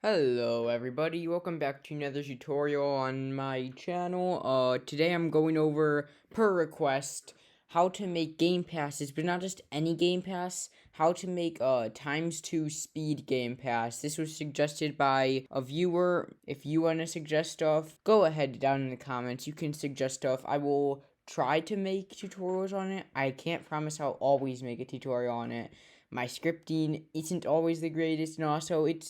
Hello everybody, welcome back to another tutorial on my channel. Today I'm going over, per request, how to make game passes, but not just any game pass, how to make ×2 speed game pass. This was suggested by a viewer. If you want to suggest stuff, go ahead down in the comments, you can suggest stuff. I will try to make tutorials on it. I can't promise I'll always make a tutorial on it. My scripting isn't always the greatest, and also it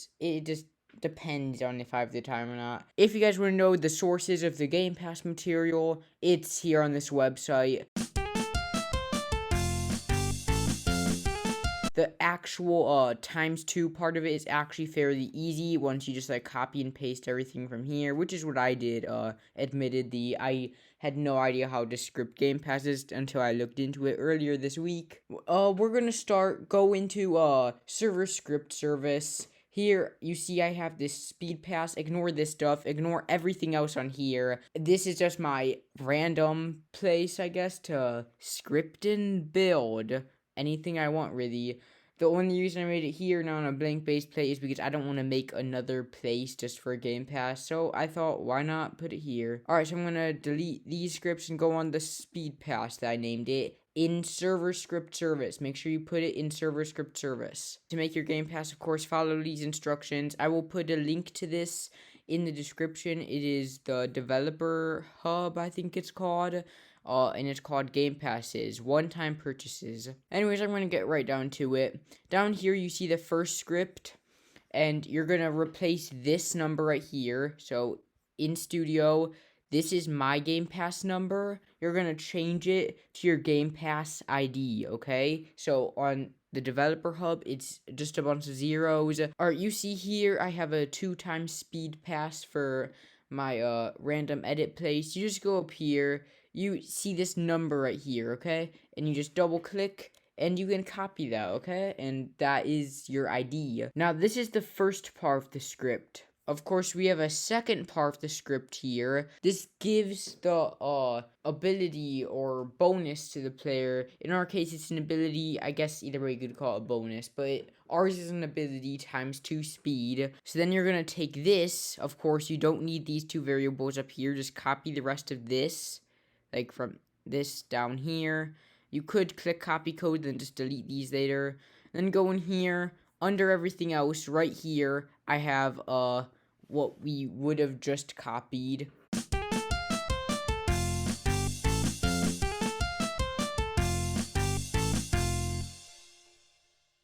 just depends on if I have the time or not. If you guys want to know the sources of the Game Pass material, it's here on this website. The actual ×2 part of it is actually fairly easy once you just copy and paste everything from here, which is what I did. Admittedly, I had no idea how to script game passes until I looked into it earlier this week. We're gonna go into server script service. Here, you see I have this speed pass. Ignore this stuff. Ignore everything else on here. This is just my random place, I guess, to script and build anything I want, really. The only reason I made it here, not on a blank base plate, is because I don't want to make another place just for a game pass. So I thought, why not put it here? Alright, so I'm going to delete these scripts and go on the speed pass that I named it. In server script service. Make sure you put it in server script service. To make your game pass, of course, follow these instructions. I will put a link to this in the description. It is the developer hub, I think it's called. And it's called Game Passes, one-time purchases. Anyways, I'm going to get right down to it. Down here, you see the first script, and you're going to replace this number right here. So, in Studio, this is my Game Pass number. You're going to change it to your Game Pass ID, okay? So, on the developer hub, it's just a bunch of zeros. Alright, you see here, I have a 2x speed pass for my random edit place. You just go up here, you see this number right here, okay? And you just double click and you can copy that, okay? And that is your ID. Now, this is the first part of the script. Of course, we have a second part of the script here. This gives the ability or bonus to the player. In our case, it's an ability. I guess either way you could call it a bonus, but ours is an ability ×2 speed. So then you're going to take this. Of course, you don't need these two variables up here. Just copy the rest of this, like from this down here. You could click copy code, then just delete these later. Then go in here, under everything else, right here, I have what we would have just copied.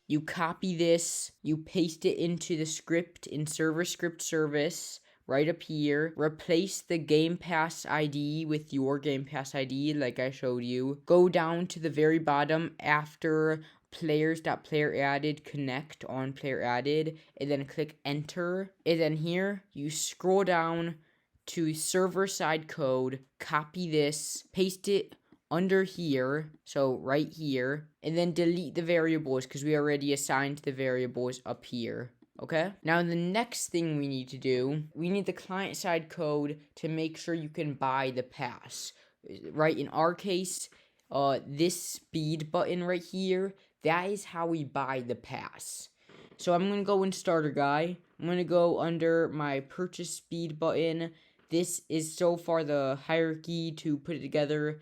You copy this, you paste it into the script in server script service, right up here. Replace the Game Pass ID with your Game Pass ID like I showed you. Go down to the very bottom after players.player added, connect on player added, and then click enter. And then here, you scroll down to server side code, copy this, paste it under here, so right here, and then delete the variables because we already assigned the variables up here. Okay? Now, the next thing we need to do, we need the client side code to make sure you can buy the pass. Right? In our case, this speed button right here, that is how we buy the pass. So I'm going to go in Starter Guy. I'm going to go under my Purchase Speed button. This is so far the hierarchy to put it together.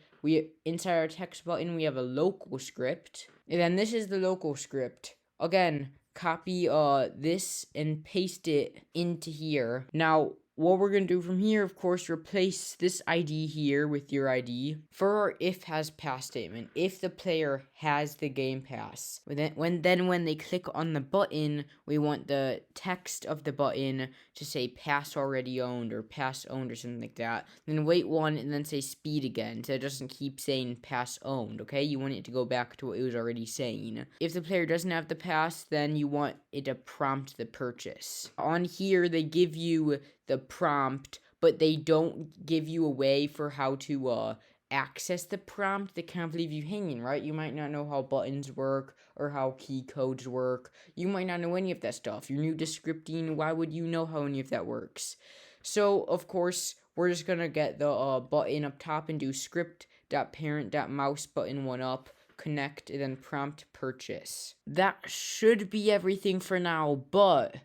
Inside our text button, we have a local script. And then this is the local script. Again, copy this and paste it into here. Now, what we're going to do from here, of course, replace this ID here with your ID for our if has pass statement. If the player has the game pass. When they click on the button, we want the text of the button to say pass already owned or pass owned or something like that. Then wait one and then say speed again so it doesn't keep saying pass owned, okay? You want it to go back to what it was already saying. If the player doesn't have the pass, then you want it to prompt the purchase. On here, they give you the prompt, but they don't give you a way for how to access the prompt. They kind of leave you hanging, right? You might not know how buttons work or how key codes work. You might not know any of that stuff. You're new to scripting. Why would you know how any of that works? So, of course, we're just going to get the button up top and do script.parent.mouse button 1 up, connect, and then prompt purchase. That should be everything for now, but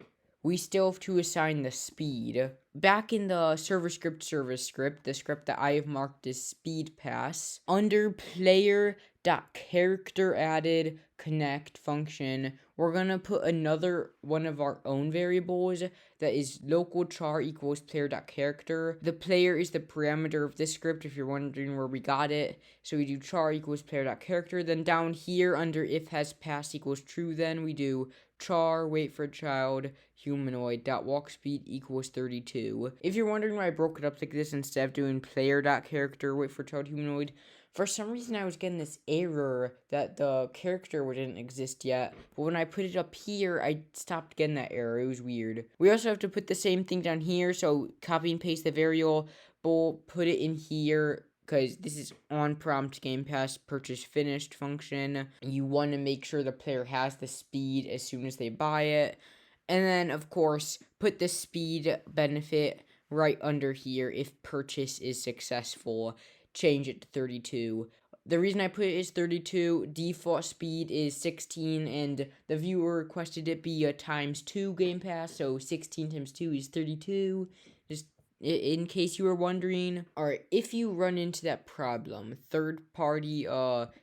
we still have to assign the speed. Back in the server script service script, the script that I have marked as speed pass, under player.character added connect function, we're gonna put another one of our own variables that is local char equals player.character. The player is the parameter of this script if you're wondering where we got it. So we do char equals player.character. Then down here under if has passed equals true, then we do char wait for child humanoid dot walk speed equals 32. If you're wondering why I broke it up like this instead of doing player dot character wait for child humanoid, for some reason I was getting this error that the character didn't exist yet, but when I put it up here I stopped getting that error. It was weird. We also have to put the same thing down here, so copy and paste the variable, put it in here because this is on prompt Game Pass purchase finished function. You want to make sure the player has the speed as soon as they buy it. And then, of course, put the speed benefit right under here. If purchase is successful, change it to 32. The reason I put it is 32, default speed is 16, and the viewer requested it be a times 2 Game Pass, so 16 times 2 is 32. Just in case you were wondering. Alright, if you run into that problem, third-party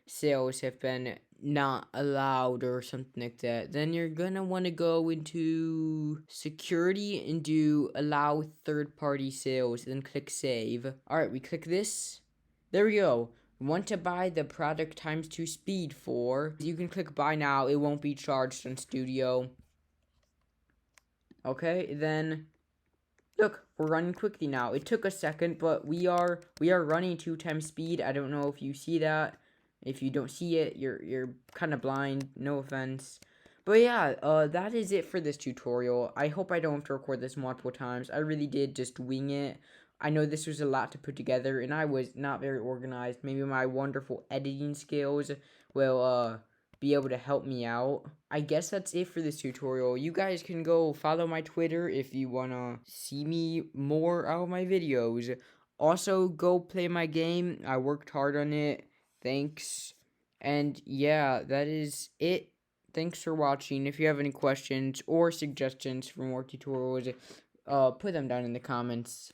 sales have been not allowed or something like that, then you're gonna want to go into security and do allow third-party sales, then click save. Alright, we click this. There we go. Want to buy the product times 2 speed for, you can click buy now. It won't be charged on Studio. Okay, then look, we're running quickly now. It took a second, but we are running 2 times speed. I don't know if you see that. If you don't see it, you're kind of blind. No offense. But yeah, that is it for this tutorial. I hope I don't have to record this multiple times. I really did just wing it. I know this was a lot to put together, and I was not very organized. Maybe my wonderful editing skills will be able to help me out. I guess that's it for this tutorial. You guys can go follow my Twitter if you want to see me more out of my videos. Also, go play my game. I worked hard on it. Thanks. And yeah, that is it. Thanks for watching. If you have any questions or suggestions for more tutorials, put them down in the comments.